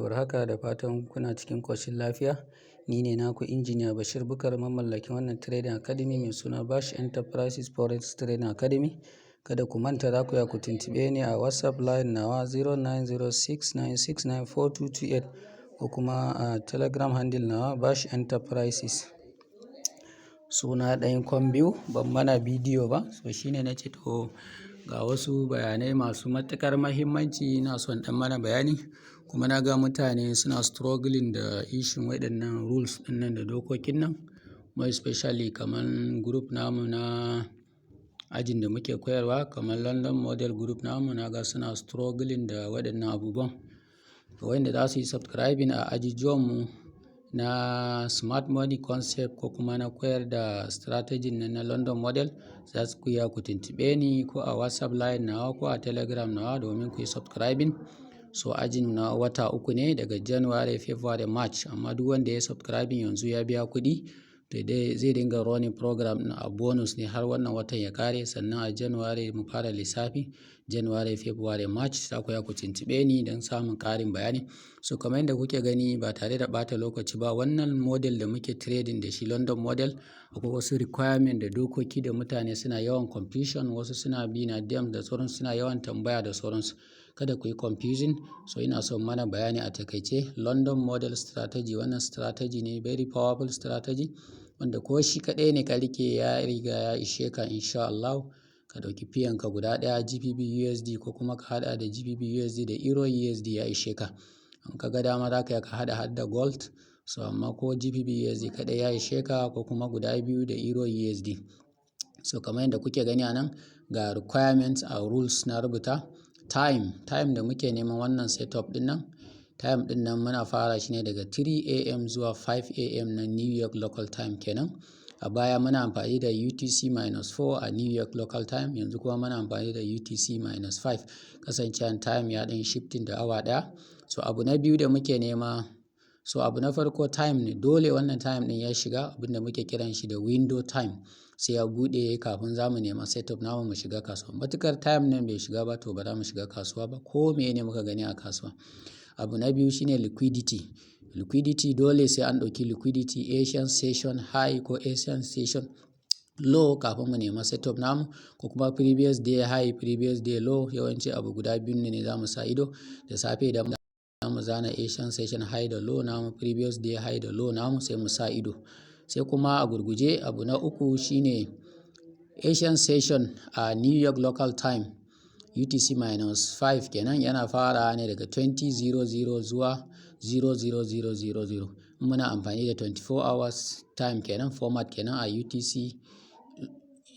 Haka da fatan kuna cikin ƙoshin lafiya. Ni ne naku injiniya Bashir Bukar, mamallakin wannan Trading Academy mai suna Bash Enterprises Forex Trading Academy. Kada ku manta za ku ya ku tuntuɓe ni a WhatsApp line nawa 0906969428 ko kuma a Telegram handle nawa Bash Enterprises. Suna ɗayan kwan biyu ban mana bidiyo ba, so shine na ce to ga wasu bayanai masu matuƙar mahimmanci na son ɗan mana bayani. Kuma na ga mutane suna struggling da ishin waɗannan rules ɗinnan da dokokin nan, more especially kamar group namu na ajin da muke koyarwa, kamar London model group namu, na ga suna struggling da waɗannan abubuwan. Wanda za su yi subscribing a ajijuwanmu na smart money concept ko kuma na koyar da strategy na London model, za su iya ku tuntuɓe ni ko a WhatsApp line nawa ko a Telegram nawa domin ku yi subscribing. So ajin na wata uku ne, daga January, February, March, amma duk wanda ya subscribing yanzu ya biya kuɗi to dai zai dinga running program na a bonus ne har wannan watan ya kare, sannan a January mu fara lissafi. January, February, March za ku ya ku tuntuɓe ni don samun ƙarin bayani. So kamar yadda kuke gani ba tare da ɓata lokaci ba, wannan model da muke trading da shi London model, akwai wasu requirement da dokoki da mutane suna yawan confusion, wasu suna bi na DM da sauransu, suna yawan tambaya da sauransu. Kada ku yi confusing. So ina son mana bayani a takaice. London model strategy, wannan strategy ne very powerful strategy wanda ko shi kaɗai ne ka rike ya riga ya ishe ka insha Allah. Ka ɗauki fiyan ka guda ɗaya GBP USD ko kuma ka haɗa da GBP USD da Euro USD ya ishe ka. In ka ga dama za ka haɗa har da gold, so amma ko GBP USD kaɗai ya ishe ka ko kuma guda biyu da Euro USD. So kamar yadda kuke gani a nan ga requirements a rules na rubuta. Time da muke neman wannan setup ɗin nan, time ɗin nan muna fara shi ne daga 3 AM zuwa 5 AM na New York local time kenan. A baya muna amfani da UTC-4 a New York local time, yanzu kuma muna amfani da UTC-5, kasancewar time ya ɗan shifting da awa ɗaya. So abu na biyu da muke nema, so abu na farko time ne, dole wannan time ɗin ya shiga abinda muke kiran shi da window time, sai ya buɗe kafin za mu nema setup namu mu shiga kasuwa. Matukar time nan bai shiga ba to ba za mu shiga kasuwa ba, ko meye ne muka gani a kasuwa. Abu na biyu shine liquidity dole sai an ɗauki liquidity Asian session high ko Asian session low kafin mu nema setup namu, ko kuma previous day high previous day low. Yawanci abu guda biyun ne za mu sa ido. Da safe idan mu zana Asian session high da low namu, previous day high da low namu, sai mu sa ido. Sai kuma a gurguje abu na uku shine Asian session a New York local time UTC-5 kenan, yana fara ne daga 20:00 zuwa 00:00. Muna amfani da 24 hours time kenan, format kenan a UTC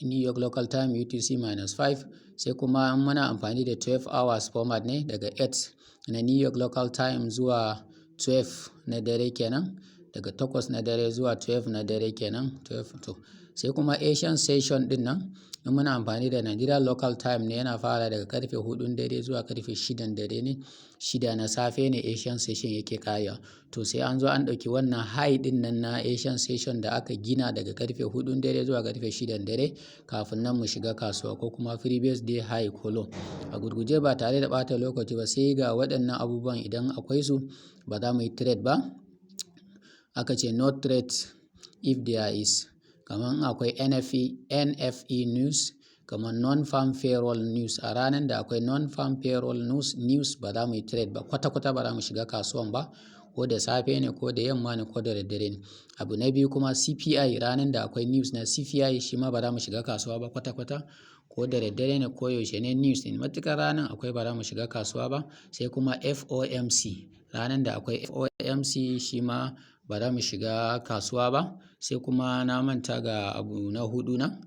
New York local time UTC-5. Sai kuma muna amfani da 12 hours format ne, daga 8 na New York local time zuwa 12 na dare kenan, daga 8 na dare zuwa 12 na dare kenan 12 to. Sai kuma Asian session din nan muna amfani da Nigeria local time ne, yana fara daga karfe 4 dare zuwa karfe 6 dare ne, 6 na safe ne Asian session yake karewa. To sai an zo an ɗauki wannan high din nan na Asian session da aka gina daga karfe 4 dare zuwa karfe 6 dare kafin nan mu shiga kasuwa, ko kuma previous day high ko low. A gurguje ba tare da ɓata lokaci ba, sai ga waɗannan abubuwan idan akwai su ba za mu yi trade ba. Aka ce no trade if there is, kamar akwai NFE news, kamar non-farm payroll news. A ranar da akwai non-farm payroll news ba za mu yi trade ba, kwata-kwata ba za mu shiga kasuwan ba, ko da safe ne ko da yamma ne ko da daddare ne. Abu na biyu kuma CPI, ranar da akwai news na CPI shi ma ba za mu shiga kasuwa ba kwata-kwata, ko da daddare ne ko yaushe ne news ne, matukar ranar akwai ba za mu shiga kasuwa ba. Sai kuma FOMC, ranar da akwai FOMC shi ma ba za mu shiga kasuwa ba. Sai kuma na manta ga abu na hudu nan,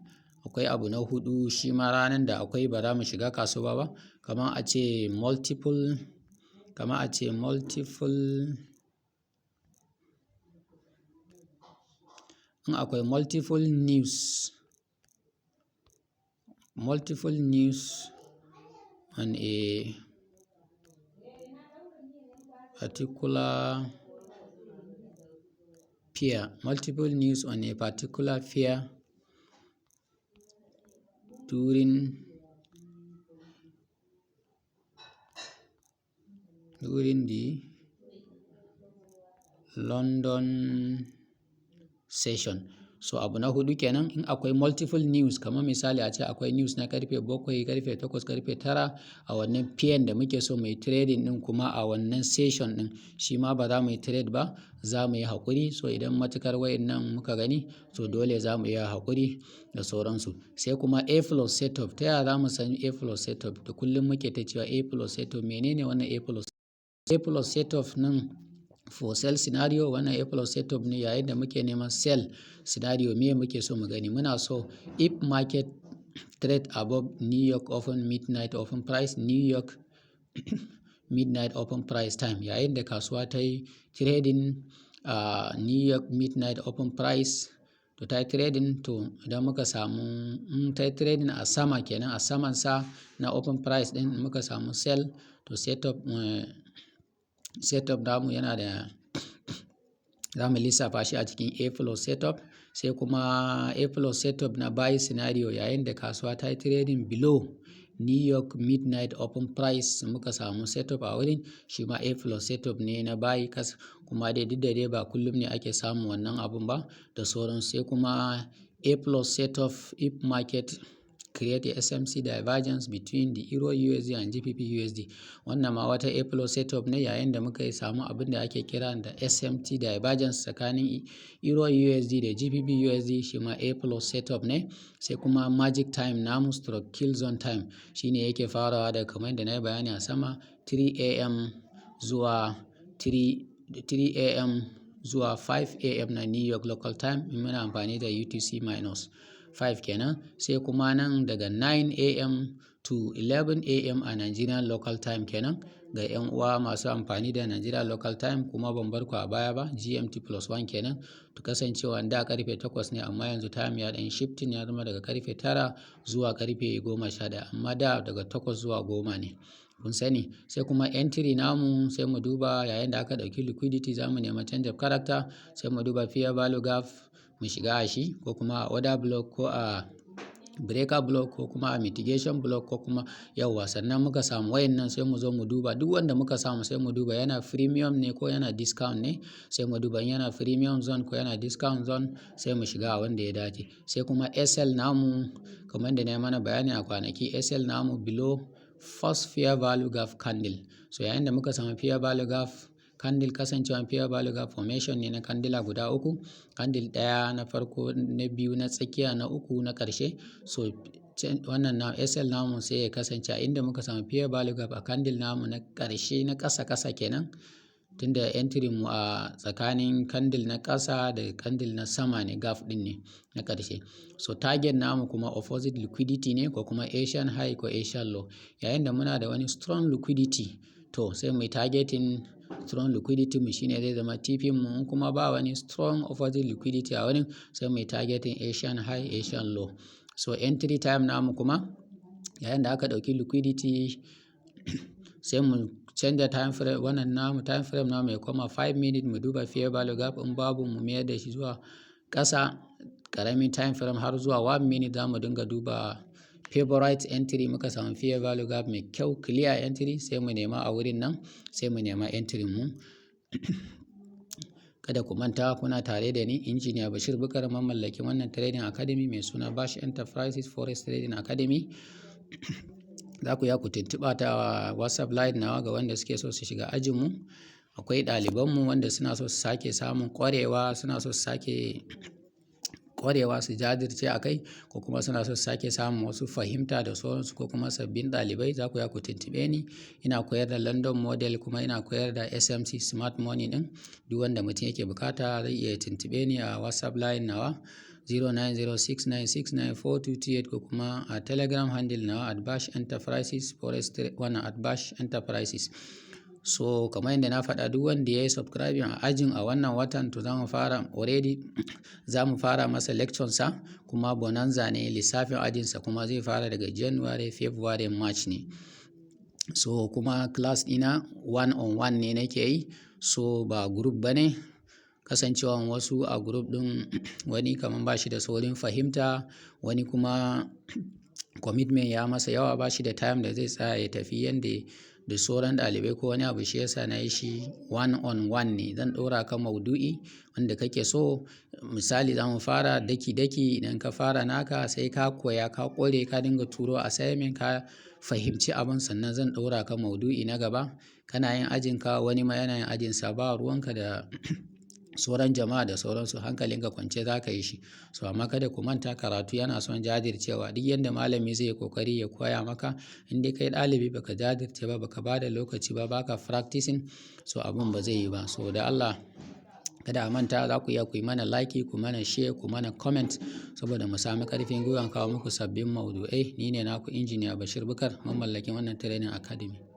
akwai abu na hudu shi ma ranar da akwai ba za mu shiga kasuwa ba, kamar a ce multiple in akwai multiple news on a particular pair, multiple news on a particular pair during the London session. So abu na hudu kenan, in akwai multiple news kamar misali a ce akwai news na karfe 7, karfe 8, karfe 9 a wannan PM da muke so mu yi trading din kuma a wannan session din shi ma ba za mu yi trade ba, za mu yi haƙuri. So idan matukar wayannan muka gani so dole za mu yi haƙuri da sauransu. Sai kuma A plus setup, ta yaya za mu san A plus setup da kullum muke ta cewa A plus setup, menene wannan A plus? A plus setup nan for sell scenario, wannan A plus setup ne yayin da muke neman sell scenario. Me muke so mu gani? Muna so if market trade above New York open midnight open price, New York midnight open price time, yayin da kasuwa ta yi trading New York midnight open price, to ta yi trading, to idan muka samu ta yi trading a sama kenan, a saman sa na open price din muka samu sell, to setup namu yana da za mu lissafa shi a cikin A plus setup. Sai kuma A plus setup na buy scenario, yayin da kasuwa ta yi trading below New York midnight open price muka samu setup a wurin, shi ma A plus setup ne na buy kuma dai duk da dai ba kullum ne ake samun wannan abun ba da sauran. Sai kuma A plus setup if market create a SMC divergence between the Euro USD and GBP USD, wannan ma wata A plus setup ne yayin da muka samu abin da ake kira da SMT divergence tsakanin Euro USD da GBP USD, shi ma A plus setup ne. Sai kuma magic time namu stroke kill zone time, shine yake farawa da kamar yadda na yi bayani a sama 3 AM zuwa 3 AM zuwa 5 AM na New York local time, in muna amfani da UTC minus 5 kenan. Sai kuma nan daga 9 AM to 11 AM a Nigerian local time kenan ga 'yan uwa masu amfani da Nigerian local time, kuma ban bar ku a baya ba, GMT plus 1 kenan, to kasancewa da karfe 8 ne amma yanzu time ya dan shifting ya zama daga karfe 9 zuwa karfe 11, amma da daga 8 zuwa 10 ne, kun sani. Sai kuma entry namu sai mu duba yayin da aka dauki liquidity za mu nema change of character, sai mu duba fair value gap mu shiga a shi, ko kuma a order block ko a breaker block ko kuma a mitigation block ko kuma yawa. Sannan muka samu wayannan sai mu zo mu duba duk wanda muka samu, sai mu duba yana premium ne ko yana discount ne, sai mu duba yana premium zone ko yana discount zone, sai mu shiga a wanda ya dace. Sai kuma SL namu kamar da na yi mana bayani a kwanaki, SL namu below first fair value gap candle. So yayin da muka samu fair value gap candle, kasancewa fair value gap formation ne na candle guda uku, candle ɗaya na farko, na biyu na tsakiya, na uku na ƙarshe. So wannan na SL namu sai ya kasance a inda muka samu fair value gap a candle namu na ƙarshe, na ƙasa kenan, tunda entry mu a tsakanin candle na ƙasa da candle na sama ne, gap din ne na ƙarshe. So target namu kuma opposite liquidity ne ko kuma Asian high ko Asian low. Yayin da muna da wani strong liquidity, to sai mu targeting strong liquidity mu shine zai zama TP mu, kuma ba wani strong opposite liquidity a wurin sai mu targeting Asian high Asian low. So entry time namu kuma yayin da aka dauki liquidity sai mu canza time frame, wannan namu time frame namu ya koma 5 minutes, mu duba fair value gap, in babu mu mayar da shi zuwa ƙasa ƙaramin time frame har zuwa 1 minute za mu dinga duba favorite entry. Muka samu fair value gap mai kyau clear entry sai mu nema a wurin nan, sai mu nema entry mu. Kada ku manta kuna tare da ni Engineer Bashir Bukar, mamallakin wannan trading academy mai suna Bash Enterprises Forex Trading Academy. Za ku ya ku tuntuɓa ta WhatsApp line nawa ga wanda suke so su shiga ajinmu. Akwai ɗalibanmu wanda suna so su sake samun ƙwarewa, suna so su sake ƙwarewa su jajirce a kai, ko kuma suna so su sake samun wasu fahimta da sauransu, ko kuma sabbin ɗalibai, za ku ya ku tuntuɓe ni. Ina koyar da London model kuma ina koyar da SMC smart money ɗin. Duk wanda mutum yake bukata zai iya tuntuɓe ni a WhatsApp line nawa 0906969428 ko kuma a Telegram handle nawa @bash enterprises forex wannan @bash enterprises. So kamar yadda na faɗa, duk wanda ya yi subscribing a ajin a wannan watan, to za mu fara masa lecture sa, kuma bonanza ne lissafin ajinsa, kuma zai fara daga January, February, March ne. So kuma class ɗina 1-on-1 ne nake yi, so ba group bane, kasancewan wasu a group ɗin wani kaman ba shi da saurin fahimta, wani kuma commitment ya masa yawa, ba shi da time da zai tsaya ya tafi yanda da sauran ɗalibai ko wani abu, shi yasa na yi shi one on one ne. Zan ɗora kan maudu'i wanda kake so. Misali za mu fara daki-daki. Idan ka fara naka sai ka koya, ka ƙware, ka dinga turo assignment, ka fahimci abin, sannan zan ɗora kan maudu'i na gaba. Kana yin ajinka, wani ma yana yin ajinsa, ba ruwanka da sauran jama'a da sauransu, hankalinka kwance za ka yi shi. So amma kada ku manta, karatu yana son jajircewa. Duk yanda malami zai yi ƙoƙari ya koya maka, in dai kai ɗalibi baka jajirce ba, baka ba da lokaci ba, baka practicing, so abun ba zai yi ba. So da Allah kada a manta, za ku iya ku yi mana like, ku mana share, ku mana comment, saboda mu sami ƙarfin gwiwan kawo muku sabbin maudu'ai. Ni ne naku Injiniya Bashir Bukar, mamallakin wannan training academy.